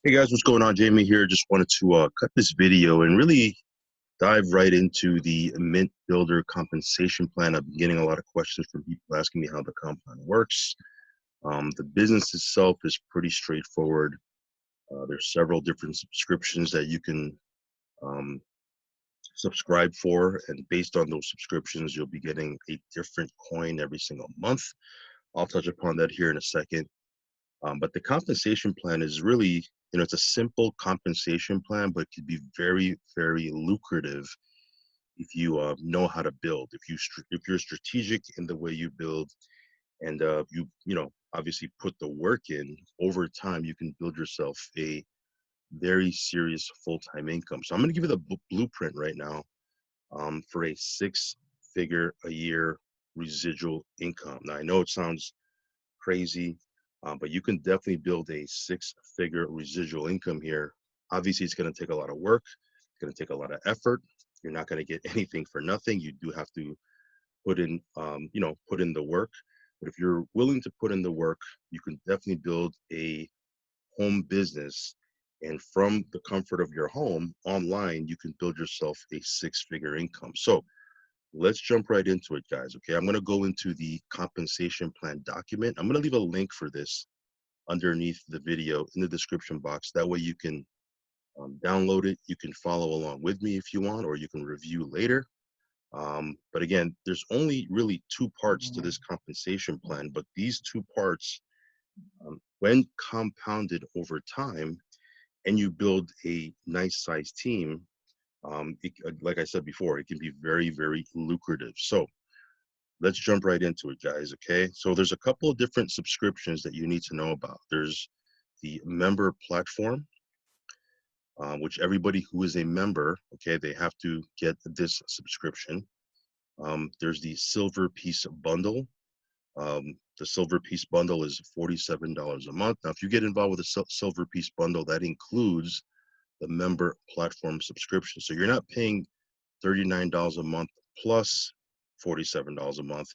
Hey guys, what's going on? Jamie here. Just wanted to cut this video and really dive right into the Mint Builder compensation plan. I've been getting a lot of questions from people asking me how the comp plan works. The business itself is pretty straightforward. There's several different subscriptions that you can um, subscribe for, and based on those subscriptions, you'll be getting a different coin every single month. I'll touch upon that here in a second. But the compensation plan is really, it's a simple compensation plan, but it could be very, very lucrative if you know how to build. If you're strategic in the way you build, and obviously put the work in over time, you can build yourself a very serious full-time income. So I'm going to give you the blueprint right now for a six-figure a year residual income. Now I know it sounds crazy, but you can definitely build a six-figure residual income here. Obviously, it's going to take a lot of work. It's going to take a lot of effort. You're not going to get anything for nothing. You do have to put in, put in the work. But if you're willing to put in the work, you can definitely build a home business. And from the comfort of your home online, you can build yourself a six-figure income. So let's jump right into it, guys. Okay, I'm going to go into the compensation plan document. I'm going to leave a link for this underneath the video in the description box. That way you can download it. You can follow along with me if you want, or you can review later. But again, there's only really two parts to this compensation plan, but these two parts, when compounded over time and you build a nice sized team, like I said before, it can be very, very lucrative. So let's jump right into it, guys. Okay, so there's a couple of different subscriptions that you need to know about. There's the member platform, which everybody who is a member, okay, they have to get this subscription. There's the silver piece bundle. The silver piece bundle is $47 a month. Now, if you get involved with the silver piece bundle, that includes the member platform subscription. So you're not paying $39 a month plus $47 a month.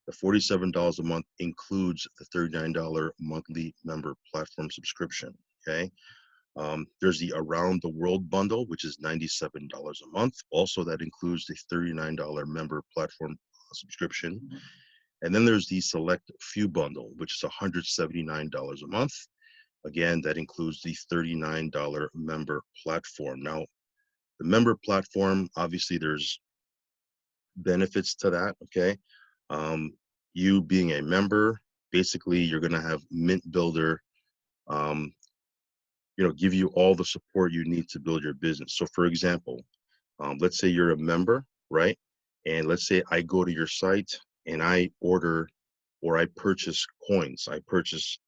The $47 a month includes the $39 monthly member platform subscription, okay? There's the Around the World bundle, which is $97 a month. Also, that includes the $39 member platform subscription. And then there's the Select Few bundle, which is $179 a month. Again, that includes the $39 member platform. Now, the member platform, obviously there's benefits to that, okay? You being a member, basically you're gonna have MintBuilder, give you all the support you need to build your business. So for example, let's say you're a member, right? And let's say I go to your site and I order or I purchase coins. I purchase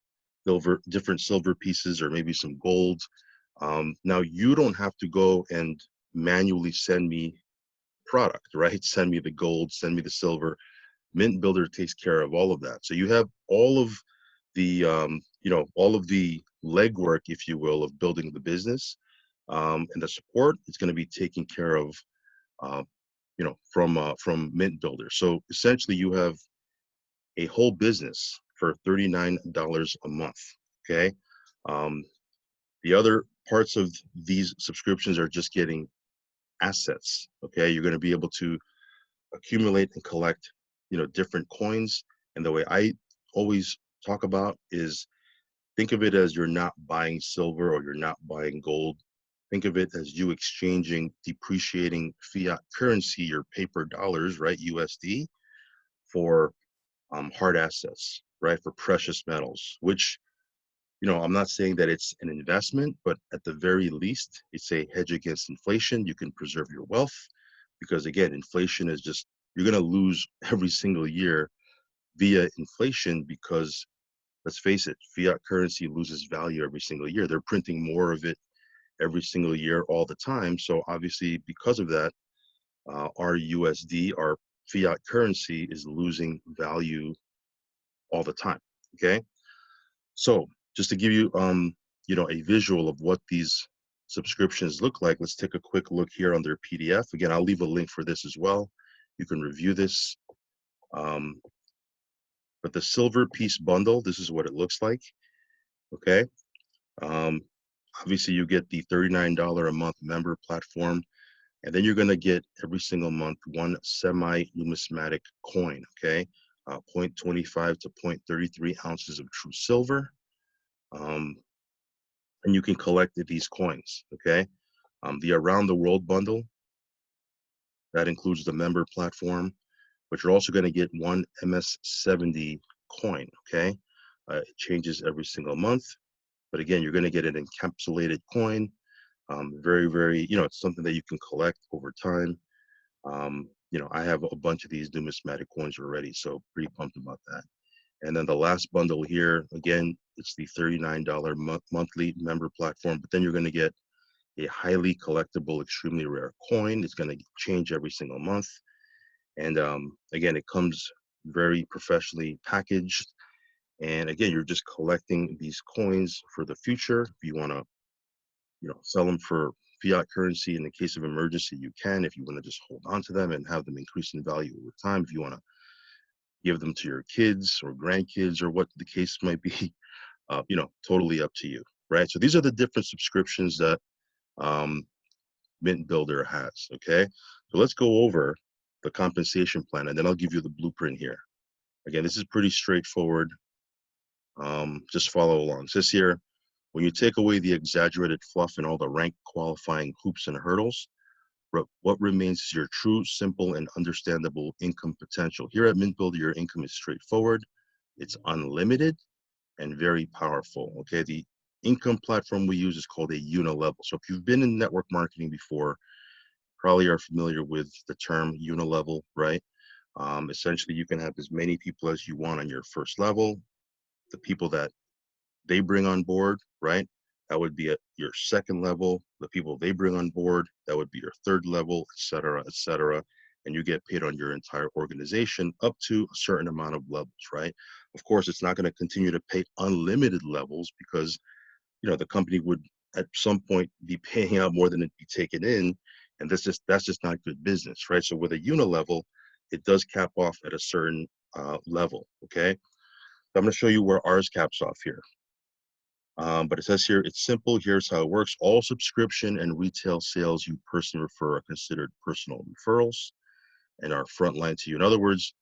different silver pieces or maybe some gold. Now you don't have to go and manually send me product, right? Send me the gold, send me the silver. MintBuilder takes care of all of that. So you have all of the, all of the legwork, if you will, of building the business, and the support is going to be taken care of, from MintBuilder. So essentially, you have a whole business for $39 a month. Okay. Um, the other parts of these subscriptions are just getting assets. Okay, you're going to be able to accumulate and collect, different coins. And the way I always talk about is, think of it as you're not buying silver or you're not buying gold. Think of it as you exchanging depreciating fiat currency, your paper dollars, right, USD, for hard assets, right, for precious metals, which, I'm not saying that it's an investment, but at the very least, it's a hedge against inflation. You can preserve your wealth because, again, inflation is just, you're going to lose every single year via inflation because, let's face it, fiat currency loses value every single year. They're printing more of it every single year all the time. So obviously, because of that, our USD, our fiat currency, is losing value all the time. Okay. So just to give you, a visual of what these subscriptions look like, let's take a quick look here on their PDF. Again, I'll leave a link for this as well. You can review this. But the silver piece bundle, this is what it looks like. Okay. Obviously, you get the $39 a month member platform, and then you're going to get every single month one semi-numismatic coin, okay? 0.25 to 0.33 ounces of true silver. And you can collect these coins, okay? The Around the World bundle, that includes the member platform, but you're also going to get one MS70 coin, okay? It changes every single month, but again, you're going to get an encapsulated coin. Very, very, it's something that you can collect over time. I have a bunch of these numismatic coins already, so pretty pumped about that. And then the last bundle here, again, it's the $39 monthly member platform, but then you're going to get a highly collectible, extremely rare coin. It's going to change every single month. And again, it comes very professionally packaged. And again, you're just collecting these coins for the future. If you want to, sell them for fiat currency in the case of emergency, you can. If you want to just hold on to them and have them increase in value over time, if you want to give them to your kids or grandkids or what the case might be, totally up to you, right? So these are the different subscriptions that Mint Builder has, okay? So let's go over the compensation plan, and then I'll give you the blueprint here. Again, this is pretty straightforward. Just follow along. It says here, when you take away the exaggerated fluff and all the rank qualifying hoops and hurdles, what remains is your true, simple, and understandable income potential. Here at Mint Builder, your income is straightforward, it's unlimited, and very powerful, okay? The income platform we use is called a unilevel. So if you've been in network marketing before, probably are familiar with the term unilevel, right? Essentially, you can have as many people as you want on your first level. The people that they bring on board, right? That would be at your second level. The people they bring on board, that would be your third level, et cetera, et cetera. And you get paid on your entire organization up to a certain amount of levels, right? Of course, it's not going to continue to pay unlimited levels because, the company would at some point be paying out more than it'd be taken in. And that's just not good business, right? So with a unilevel, it does cap off at a certain level, okay? So I'm going to show you where ours caps off here. But it says here, it's simple. Here's how it works. All subscription and retail sales you personally refer are considered personal referrals and are frontline to you. In other words,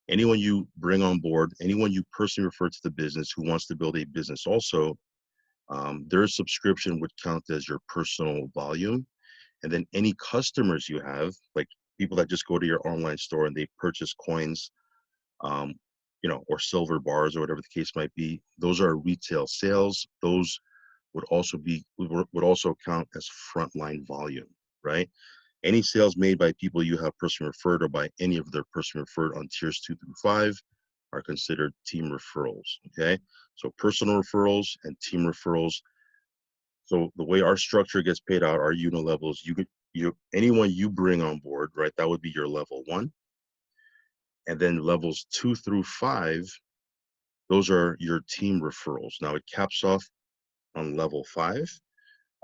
anyone you bring on board, anyone you personally refer to the business who wants to build a business also, their subscription would count as your personal volume. And then any customers you have, like people that just go to your online store and they purchase coins, um, or silver bars or whatever the case might be, those are retail sales. Those would also count as frontline volume, right? Any sales made by people you have personally referred or by any of their personally referred on tiers 2 through 5 are considered team referrals, okay? So personal referrals and team referrals. So the way our structure gets paid out, our unilevels, anyone you bring on board, right, that would be your level 1. And then levels 2 through 5, those are your team referrals. Now it caps off on level 5.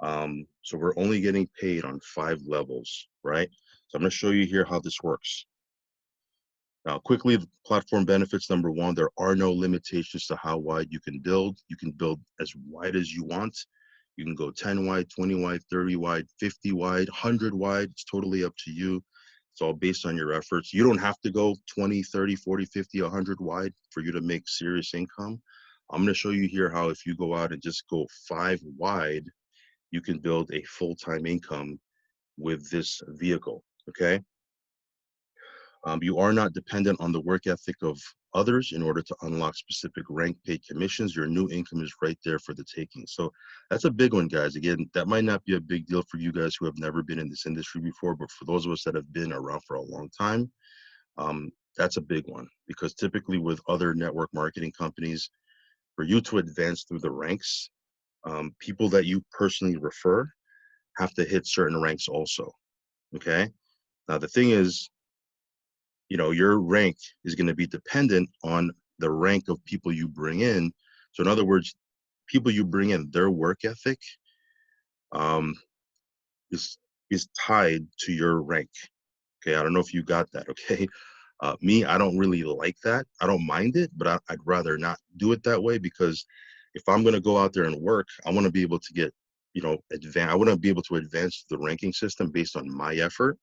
So we're only getting paid on 5 levels, right? So I'm going to show you here how this works. Now, quickly, the platform benefits. Number 1, there are no limitations to how wide you can build. You can build as wide as you want. You can go 10 wide, 20 wide, 30 wide, 50 wide, 100 wide. It's totally up to you. It's all based on your efforts. You don't have to go 20, 30, 40, 50, 100 wide for you to make serious income. I'm going to show you here how if you go out and just go 5 wide, you can build a full-time income with this vehicle, okay? You are not dependent on the work ethic of others in order to unlock specific rank paid commissions. Your new income is right there for the taking. So that's a big one, guys. Again, that might not be a big deal for you guys who have never been in this industry before, but for those of us that have been around for a long time, that's a big one, because typically with other network marketing companies, for you to advance through the ranks, people that you personally refer have to hit certain ranks also, okay? Now, the thing is, your rank is going to be dependent on the rank of people you bring in. So in other words, people you bring in, their work ethic um, is tied to your rank. Okay, I don't know if you got that, okay? Me, I don't really like that. I don't mind it, but I'd rather not do it that way, because if I'm going to go out there and work, I want to be able to get I want to be able to advance the ranking system based on my effort.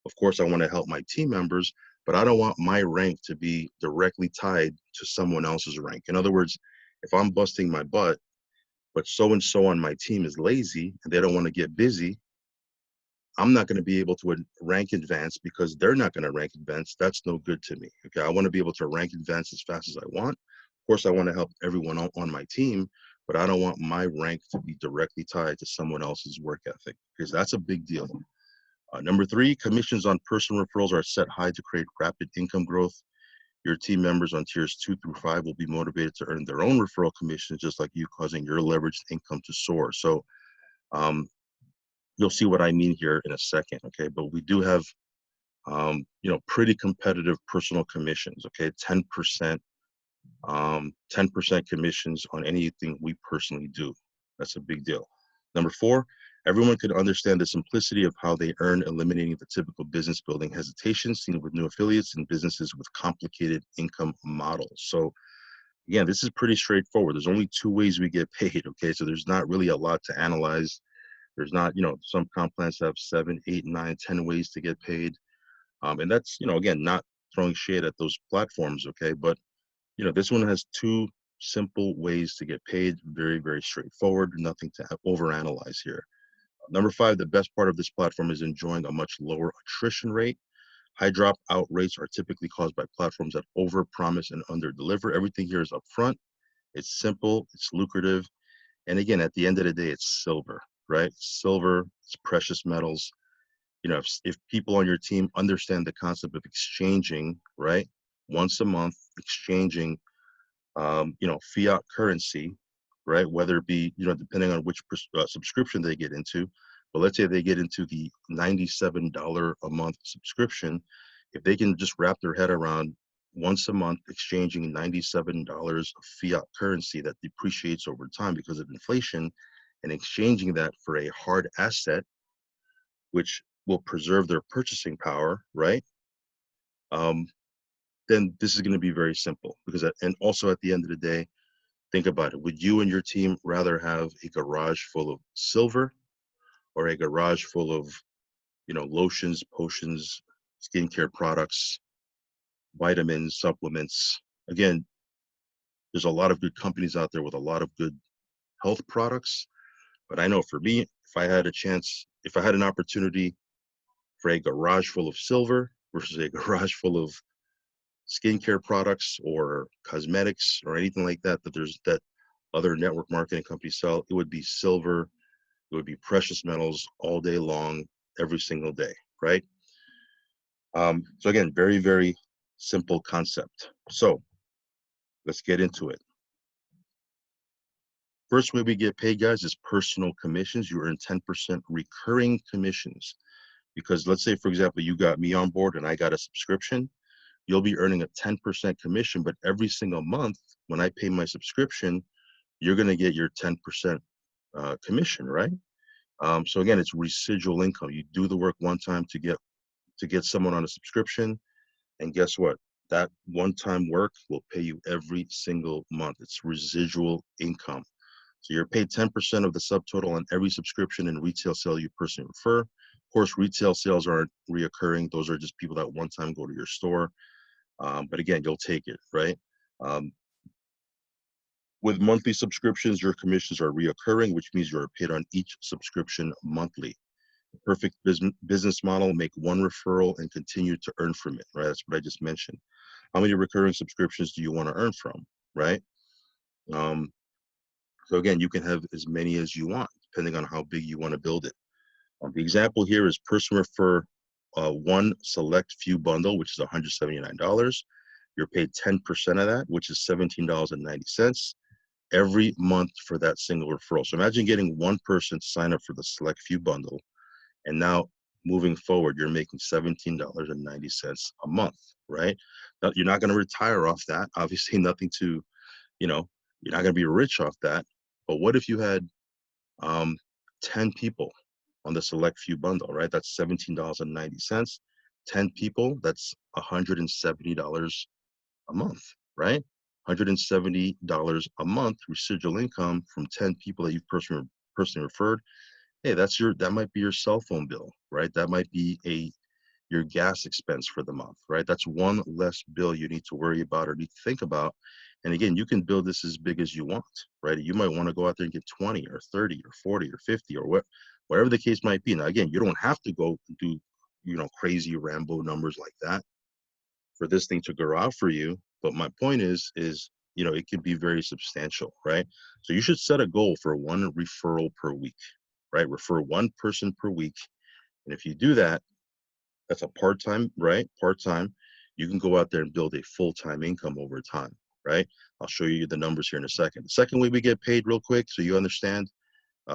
Of course, I want to help my team members, but I don't want my rank to be directly tied to someone else's rank. In other words, if I'm busting my butt, but so-and-so on my team is lazy and they don't want to get busy, I'm not going to be able to rank advance because they're not going to rank advance. That's no good to me. Okay, I want to be able to rank advance as fast as I want. Of course, I want to help everyone on my team, but I don't want my rank to be directly tied to someone else's work ethic, because that's a big deal. Number 3, commissions on personal referrals are set high to create rapid income growth. Your team members on tiers 2 through 5 will be motivated to earn their own referral commissions, just like you, causing your leveraged income to soar. So um, you'll see what I mean here in a second, okay? But we do have, pretty competitive personal commissions, okay? 10%, 10% commissions on anything we personally do. That's a big deal. Number 4, everyone could understand the simplicity of how they earn, eliminating the typical business building hesitation seen with new affiliates and businesses with complicated income models. So again, this is pretty straightforward. There's only 2 ways we get paid, okay? So there's not really a lot to analyze. There's not, some comp plans have 7, 8, 9, 10 ways to get paid. And that's, again, not throwing shade at those platforms, okay? But, this one has 2 simple ways to get paid. Very, very straightforward, nothing to overanalyze here. Number 5, the best part of this platform is enjoying a much lower attrition rate. High dropout rates are typically caused by platforms that overpromise and underdeliver. Everything here is upfront. It's simple, it's lucrative. And again, at the end of the day, it's silver, right? Silver, it's precious metals. If people on your team understand the concept of exchanging, right, once a month, exchanging, fiat currency, right, whether it be, depending on which subscription they get into, but let's say they get into the $97 a month subscription, if they can just wrap their head around once a month exchanging $97 of fiat currency that depreciates over time because of inflation, and exchanging that for a hard asset, which will preserve their purchasing power, right? Then this is going to be very simple, because and also at the end of the day, think about it. Would you and your team rather have a garage full of silver or a garage full of, lotions, potions, skincare products, vitamins, supplements? Again, there's a lot of good companies out there with a lot of good health products. But I know for me, if I had an opportunity for a garage full of silver versus a garage full of skincare products or cosmetics or anything like that, that other network marketing companies sell, it would be silver. It would be precious metals all day long, every single day, right? So again, very, very simple concept. So let's get into it. First way we get paid, guys, is personal commissions. You earn 10% recurring commissions, because let's say, for example, you got me on board and I got a subscription. You'll be earning a 10% commission, but every single month when I pay my subscription, you're going to get your 10% commission, right? So again, it's residual income. You do the work one time to get someone on a subscription, and guess what? That one-time work will pay you every single month. It's residual income. So you're paid 10% of the subtotal on every subscription and retail sale you personally refer. Of course, retail sales aren't reoccurring. Those are just people that one time go to your store. But again, you'll take it, right? With monthly subscriptions, your commissions are reoccurring, which means you're paid on each subscription monthly. Perfect business model: make one referral and continue to earn from it, right? That's what I just mentioned. How many recurring subscriptions do you want to earn from, right? So again, you can have as many as you want, depending on how big you want to build it. The example here is person refer one select few bundle, which is $179. You're paid 10% of that, which is $17.90 every month for that single referral. So imagine getting one person to sign up for the select few bundle, and now moving forward, you're making $17.90 a month, right? Now, you're not going to retire off that. Obviously, nothing to, you're not going to be rich off that. But what if you had 10 people on the select few bundle, right? That's $17.90. 10 people, that's $170 a month, right? $170 a month residual income from 10 people that you've person referred, hey, that might be your cell phone bill, right? That might be your gas expense for the month, right? That's one less bill you need to worry about or need to think about. And again, you can build this as big as you want, right? You might want to go out there and get 20 or 30 or 40 or 50 or whatever the case might be. Now, again, you don't have to go do, crazy Rambo numbers like that for this thing to grow out for you. But my point is, it can be very substantial, right? So you should set a goal for one referral per week, right? Refer one person per week. And if you do that, that's a part-time, right? Part-time. You can go out there and build a full-time income over time, right? I'll show you the numbers here in a second. The second way we get paid real quick, so you understand,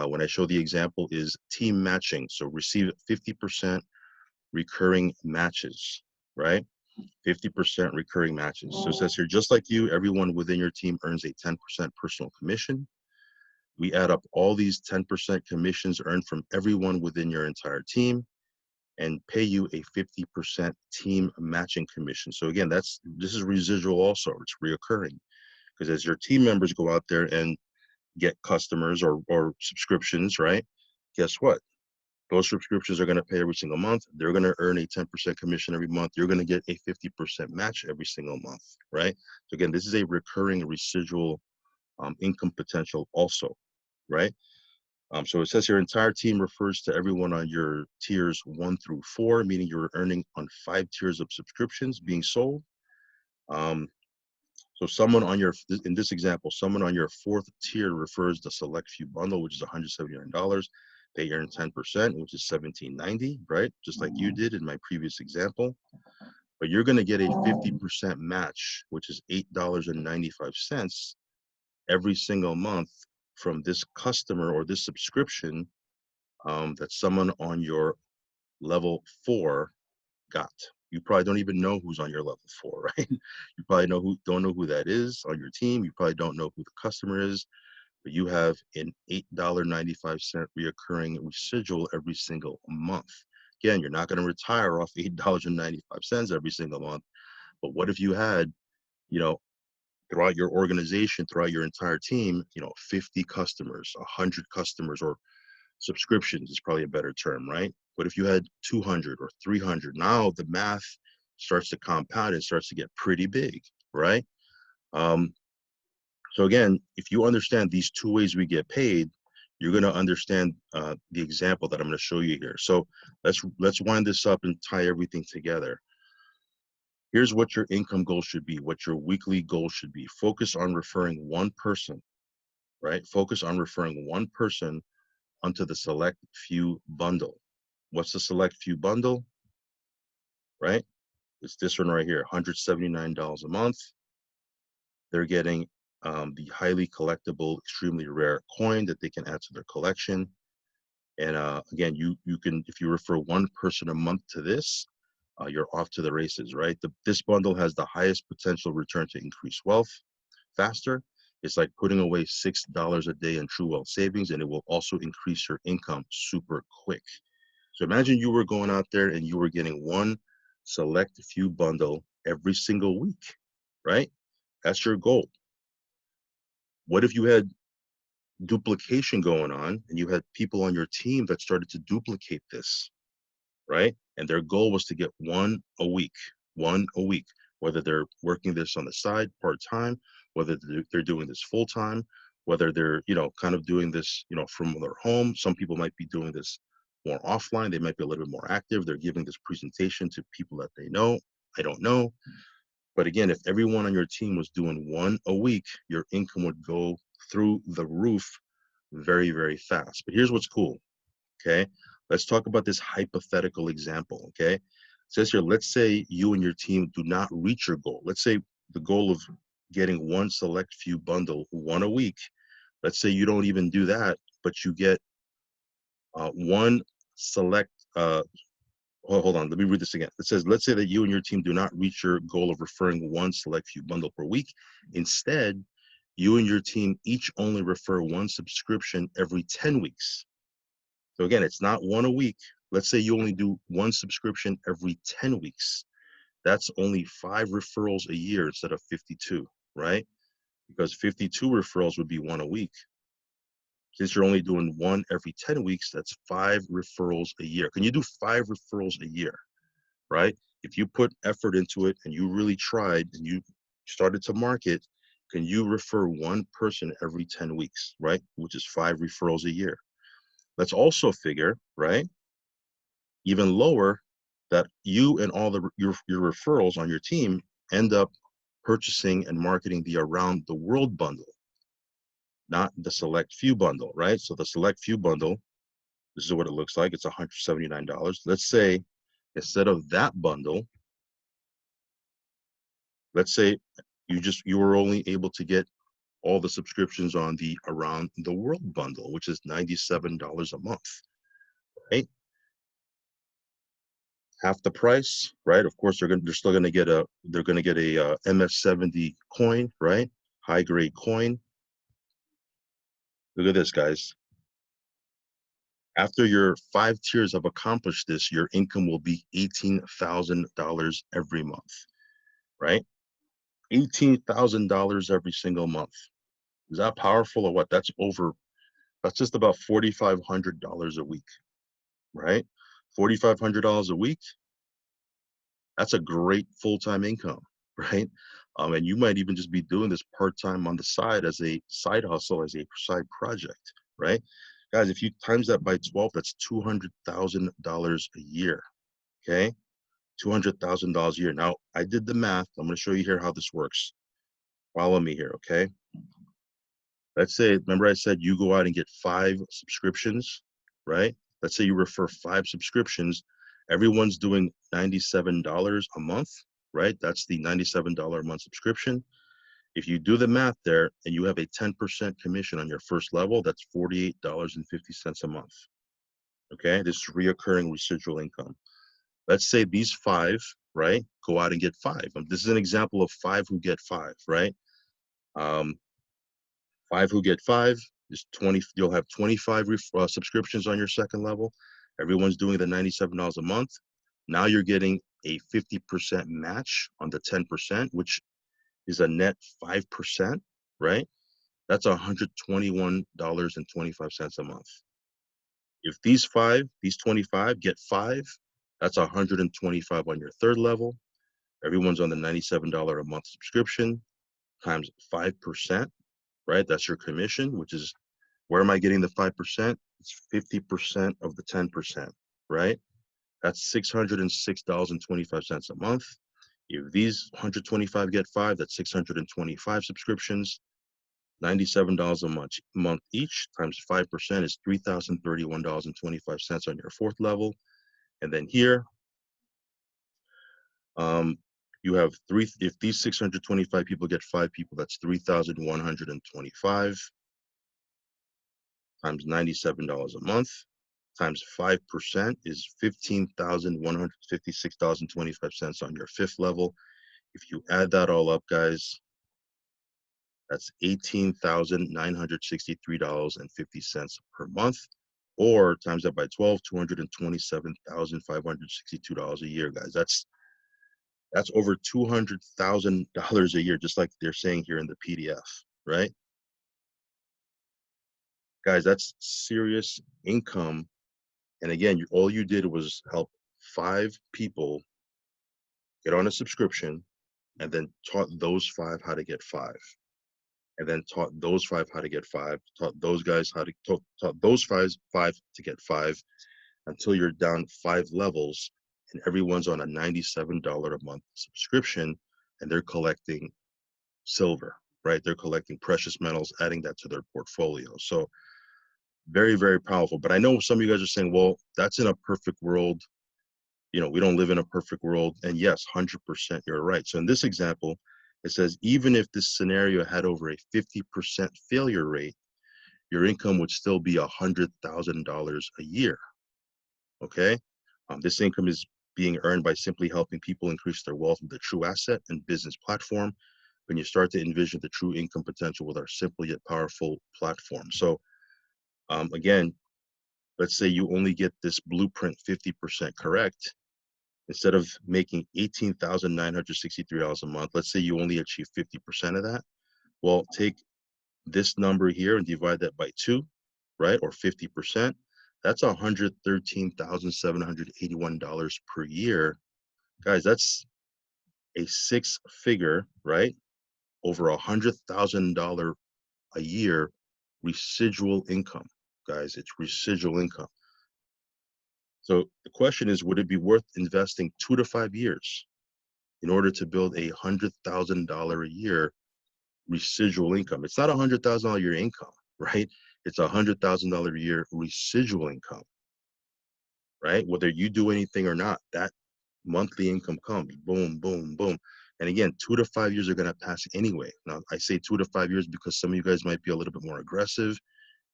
when I show the example, is team matching. So receive 50% recurring matches, right? 50% recurring matches. So it says here, just like you, everyone within your team earns a 10% personal commission. We add up all these 10% commissions earned from everyone within your entire team and pay you a 50% team matching commission. So again, this is residual also, it's reoccurring. Because as your team members go out there and get customers or subscriptions, right? Guess what? Those subscriptions are going to pay every single month. They're going to earn a 10% commission every month. You're going to get a 50% match every single month, right? So again, this is a recurring residual income potential also, right? So it says your entire team refers to everyone on your tiers 1 through 4, meaning you're earning on 5 tiers of subscriptions being sold. So someone in this example, someone on your 4th tier refers the select few bundle, which is $179. They earn 10%, which is $17.90, right? Just like you did in my previous example. But you're going to get a 50% match, which is $8.95 every single month from this customer or this subscription that someone on your level 4 got. You probably don't even know who's on your level 4, right? You probably don't know who that is on your team. You probably don't know who the customer is, but you have an $8.95 reoccurring residual every single month. Again, you're not going to retire off $8.95 every single month, but what if you had, throughout your organization, throughout your entire team, 50 customers, 100 customers, or subscriptions is probably a better term, right? But if you had 200 or 300, now the math starts to compound and starts to get pretty big, right? So again, if you understand these two ways we get paid, you're going to understand the example that I'm going to show you here. So let's wind this up and tie everything together. Here's what your income goal should be, what your weekly goal should be. Focus on referring one person, right? Focus on referring one person onto the select few bundle. What's the select few bundle, right? It's this one right here, $179 a month. They're getting the highly collectible, extremely rare coin that they can add to their collection. And again, you can, if you refer one person a month to this, you're off to the races, right? This bundle has the highest potential return to increase wealth faster. It's like putting away $6 a day in true wealth savings, and it will also increase your income super quick. So imagine you were going out there and you were getting one select few bundle every single week, right? That's your goal. What if you had duplication going on and you had people on your team that started to duplicate this, right? And their goal was to get one a week, whether they're working this on the side part-time, whether they're doing this full-time, whether they're, kind of doing this, from their home. Some people might be doing this more offline. They might be a little bit more active. They're giving this presentation to people that they know. I don't know. But again, if everyone on your team was doing one a week, your income would go through the roof very, very fast. But here's what's cool, okay? Let's talk about this hypothetical example, okay? It says here, let's say you and your team do not reach your goal. Let's say the goal of getting one select few bundle, one a week. Let's say you don't even do that, but you get one select, hold on, let me read this again. It says, let's say that you and your team do not reach your goal of referring one select few bundle per week. Instead, you and your team each only refer one subscription every 10 weeks. So again, it's not one a week. Let's say you only do one subscription every 10 weeks. That's only 5 referrals a year instead of 52, right? Because 52 referrals would be one a week. Since you're only doing one every 10 weeks, that's 5 referrals a year. Can you do 5 referrals a year, right? If you put effort into it and you really tried and you started to market, can you refer one person every 10 weeks, right? Which is 5 referrals a year. Let's also figure, right, even lower, that you and all your referrals on your team end up purchasing and marketing the Around the World bundle, not the Select Few bundle, right? So the Select Few bundle, this is what it looks like. It's $179. Let's say instead of that bundle, let's say you were only able to get all the subscriptions on the Around the World bundle, which is $97 a month, right? Half the price, right? Of course, they're still gonna get a MS70 coin, right? High grade coin. Look at this, guys. After your 5 tiers have accomplished this, your income will be $18,000 every month, right? $18,000 every single month. Is that powerful or what? That's just about $4,500 a week, right? $4,500 a week. That's a great full-time income, right? And you might even just be doing this part-time on the side as a side hustle, as a side project, right? Guys, if you times that by 12, that's $200,000 a year, okay? $200,000 a year. Now, I did the math. I'm going to show you here how this works. Follow me here, okay? Let's say, remember I said you go out and get 5 subscriptions, right? Let's say you refer 5 subscriptions. Everyone's doing $97 a month, right? That's the $97 a month subscription. If you do the math there and you have a 10% commission on your first level, that's $48.50 a month, okay? This is reoccurring residual income. Let's say these 5, right, go out and get 5. This is an example of 5 who get 5, right? 5 who get 5 is 20. You'll have 25 subscriptions on your second level. Everyone's doing the $97 a month. Now you're getting a 50% match on the 10%, which is a net 5%, right? That's $121.25 a month. If these 25 get 5, that's 125 on your third level. Everyone's on the $97 a month subscription times 5%, right? That's your commission, which is, where am I getting the 5%? It's 50% of the 10%, right? That's $606.25 a month. If these 125 get 5, that's 625 subscriptions, $97 a month each, times 5% is $3,031.25 on your fourth level. And then here, you have if these 625 people get 5 people, that's 3,125 times $97 a month, times 5% is $15,156.25 on your fifth level. If you add that all up, guys, that's $18,963.50 per month, or times that by 12, $227,562 a year, guys. That's over $200,000 a year, just like they're saying here in the PDF, right? Guys, that's serious income. And again, all you did was help 5 people get on a subscription, and then taught those 5 how to get 5. And then taught those 5 how to get 5, taught those guys how to taught those 5 to get 5, until you're down 5 levels and everyone's on a $97 a month subscription, and they're collecting silver, right? They're collecting precious metals, adding that to their portfolio. So very, very powerful. But I know some of you guys are saying, well, that's in a perfect world. You know, we don't live in a perfect world. And yes, 100% you're right. So in this example, it says, even if this scenario had over a 50% failure rate, your income would still be $100,000 a year, okay? This income is being earned by simply helping people increase their wealth with a true asset and business platform. When you start to envision the true income potential with our simple yet powerful platform. So again, let's say you only get this blueprint 50% correct. Instead of making $18,963 a month, let's say you only achieve 50% of that. Well, take this number here and divide that by 2. right, or 50%, that's $113,781 per year. Guys, that's a six-figure, right, over $100,000 a year residual income. Guys, it's residual income. So the question is, would it be worth investing 2 to 5 years in order to build a $100,000 a year residual income? It's not $100,000 a year income, right? It's $100,000 a year residual income, right? Whether you do anything or not, that monthly income comes, boom, boom, boom. And again, 2 to 5 years are going to pass anyway. Now, I say 2 to 5 years because some of you guys might be a little bit more aggressive.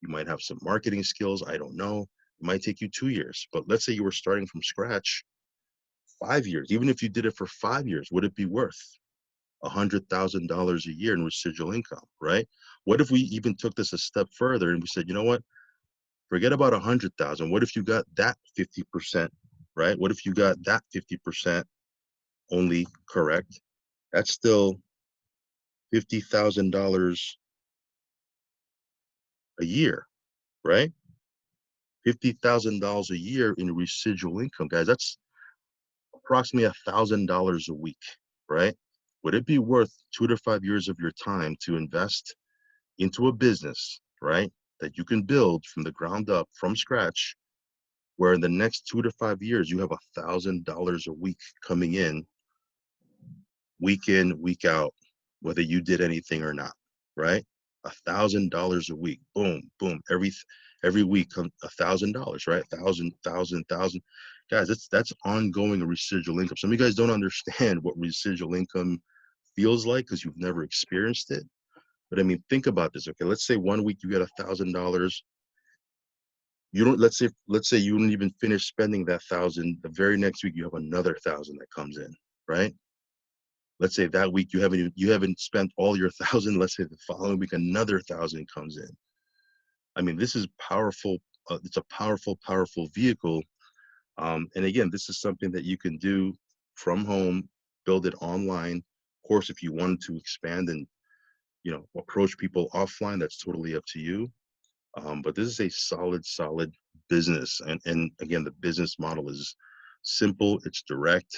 You might have some marketing skills. I don't know. It might take you 2 years. But let's say you were starting from scratch, 5 years. Even if you did it for 5 years, would it be worth $100,000 a year in residual income, right? What if we even took this a step further and we said, you know what? Forget about 100,000. What if you got that 50%, right? What if you got that 50% only correct? That's still $50,000 a year, right? $50,000 a year in residual income, guys. That's approximately $1,000 a week, right? Would it be worth 2 to 5 years of your time to invest into a business, right, that you can build from the ground up, from scratch, where in the next 2 to 5 years you have $1,000 a week coming in, week out, whether you did anything or not, right? $1,000 a week, boom, boom. Every week comes $1,000, right? Thousand. Guys, that's ongoing residual income. Some of you guys don't understand what residual income feels like because you've never experienced it. But I mean, think about this. Okay, let's say one week you get $1,000. You don't. Let's say you don't even finish spending that 1,000. The very next week you have another 1,000 that comes in, right? Let's say that week you haven't spent all your 1,000. Let's say the following week another 1,000 comes in. I mean, this is powerful. It's a powerful vehicle. And again, this is something that you can do from home, build it online. Of course, if you wanted to expand and approach people offline, that's totally up to you. But this is a solid business. And again, the business model is simple, it's direct,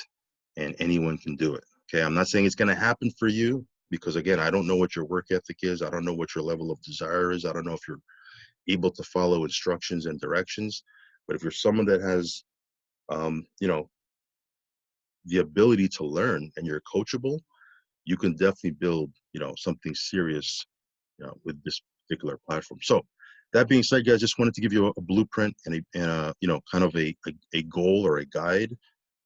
and anyone can do it. Okay, I'm not saying it's going to happen for you because again, I don't know what your work ethic is. I don't know what your level of desire is. I don't know if you're able to follow instructions and directions. But if you're someone that has, the ability to learn and you're coachable, you can definitely build, something serious, with this particular platform. So that being said, guys, just wanted to give you a blueprint and kind of a goal or a guide,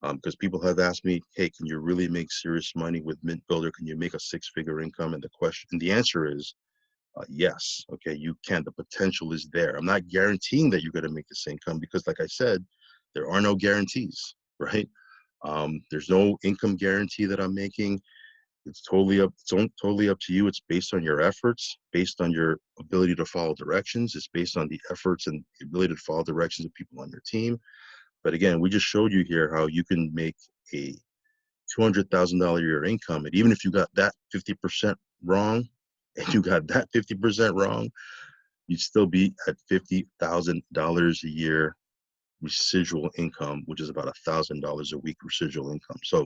because people have asked me, hey, can you really make serious money with MintBuilder? Can you make a six-figure income? And the answer is yes. Okay, you can. The potential is there. I'm not guaranteeing that you're going to make this income because, like I said, there are no guarantees, right? There's no income guarantee that I'm making. It's totally up to you. It's based on your efforts, based on your ability to follow directions. It's based on the efforts and the ability to follow directions of people on your team. But again, we just showed you here how you can make a $200,000 a year income. And even if you got that 50% wrong and you got that 50% wrong, you'd still be at $50,000 a year residual income, which is about $1,000 a week residual income. So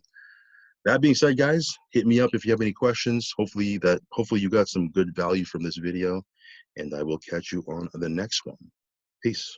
that being said, guys, hit me up if you have any questions. Hopefully you got some good value from this video, and I will catch you on the next one. Peace.